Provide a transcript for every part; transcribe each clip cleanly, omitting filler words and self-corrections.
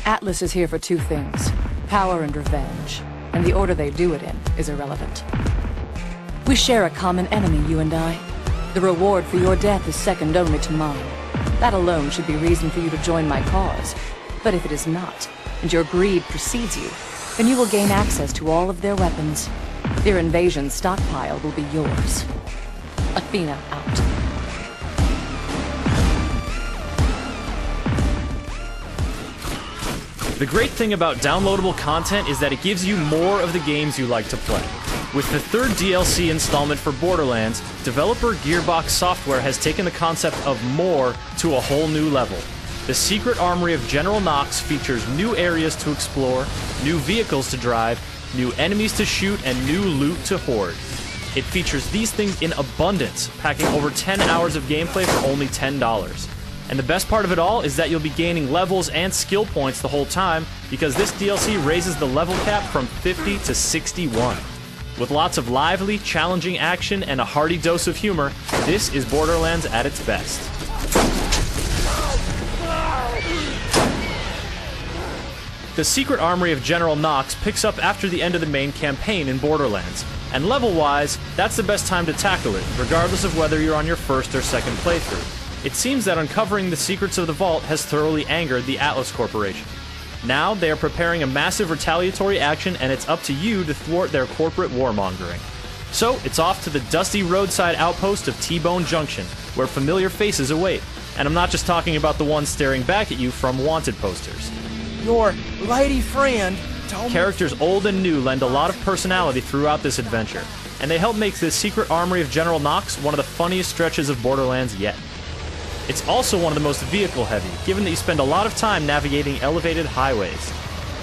Atlas is here for two things: power and revenge. And the order they do it in is irrelevant. We share a common enemy, you and I. The reward for your death is second only to mine. That alone should be reason for you to join my cause. But if it is not, and your greed precedes you, then you will gain access to all of their weapons. Their invasion stockpile will be yours. Athena out. The great thing about downloadable content is that it gives you more of the games you like to play. With the third DLC installment for Borderlands, developer Gearbox Software has taken the concept of more to a whole new level. The secret armory of General Knoxx features new areas to explore, new vehicles to drive, new enemies to shoot, and new loot to hoard. It features these things in abundance, packing over 10 hours of gameplay for only $10. And the best part of it all is that you'll be gaining levels and skill points the whole time, because this DLC raises the level cap from 50 to 61. With lots of lively, challenging action and a hearty dose of humor, this is Borderlands at its best. The secret armory of General Knoxx picks up after the end of the main campaign in Borderlands, and level-wise, that's the best time to tackle it, regardless of whether you're on your first or second playthrough. It seems that uncovering the secrets of the vault has thoroughly angered the Atlas Corporation. Now, they are preparing a massive retaliatory action, and it's up to you to thwart their corporate warmongering. So, it's off to the dusty roadside outpost of T-Bone Junction, where familiar faces await. And I'm not just talking about the ones staring back at you from wanted posters. Your lady friend told me... Characters old and new lend a lot of personality throughout this adventure, and they help make this secret armory of General Knoxx one of the funniest stretches of Borderlands yet. It's also one of the most vehicle-heavy, given that you spend a lot of time navigating elevated highways.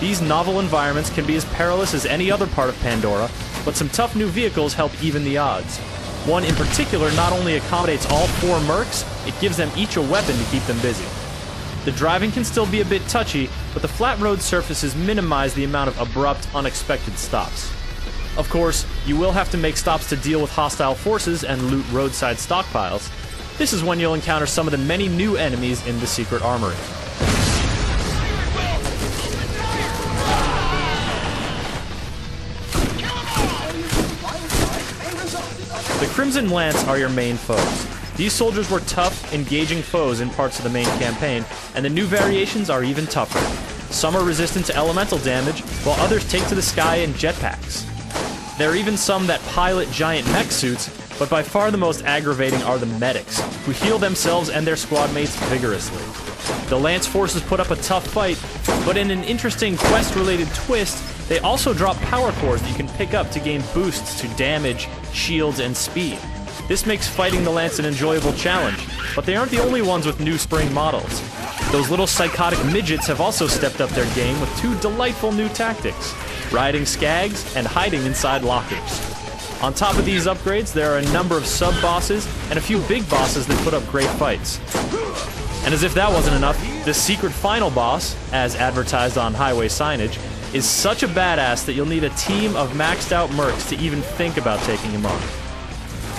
These novel environments can be as perilous as any other part of Pandora, but some tough new vehicles help even the odds. One in particular not only accommodates all four mercs, it gives them each a weapon to keep them busy. The driving can still be a bit touchy, but the flat road surfaces minimize the amount of abrupt, unexpected stops. Of course, you will have to make stops to deal with hostile forces and loot roadside stockpiles. This is when you'll encounter some of the many new enemies in the secret armory. The Crimson Lance are your main foes. These soldiers were tough, engaging foes in parts of the main campaign, and the new variations are even tougher. Some are resistant to elemental damage, while others take to the sky in jetpacks. There are even some that pilot giant mech suits, but by far the most aggravating are the medics, who heal themselves and their squad mates vigorously. The Lance forces put up a tough fight, but in an interesting quest-related twist, they also drop power cores that you can pick up to gain boosts to damage, shields, and speed. This makes fighting the Lance an enjoyable challenge, but they aren't the only ones with new spring models. Those little psychotic midgets have also stepped up their game with two delightful new tactics: riding skags and hiding inside lockers. On top of these upgrades, there are a number of sub-bosses and a few big bosses that put up great fights. And as if that wasn't enough, the secret final boss, as advertised on highway signage, is such a badass that you'll need a team of maxed out mercs to even think about taking him on.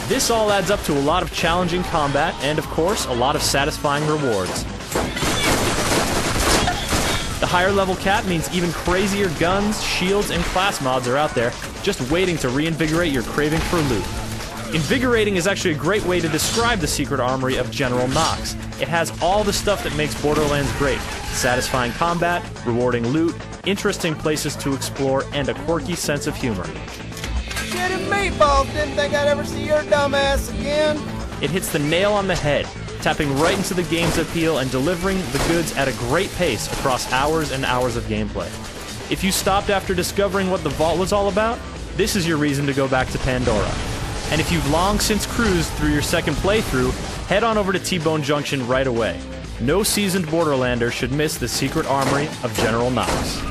This all adds up to a lot of challenging combat and, of course, a lot of satisfying rewards. The higher level cap means even crazier guns, shields, and class mods are out there, just waiting to reinvigorate your craving for loot. Invigorating is actually a great way to describe the secret armory of General Knoxx. It has all the stuff that makes Borderlands great: satisfying combat, rewarding loot, interesting places to explore, and a quirky sense of humor. Shit and meatballs, didn't think I'd ever see your dumbass again. It hits the nail on the head, tapping right into the game's appeal and delivering the goods at a great pace across hours and hours of gameplay. If you stopped after discovering what the vault was all about, this is your reason to go back to Pandora. And if you've long since cruised through your second playthrough, head on over to T-Bone Junction right away. No seasoned Borderlander should miss the secret armory of General Knoxx.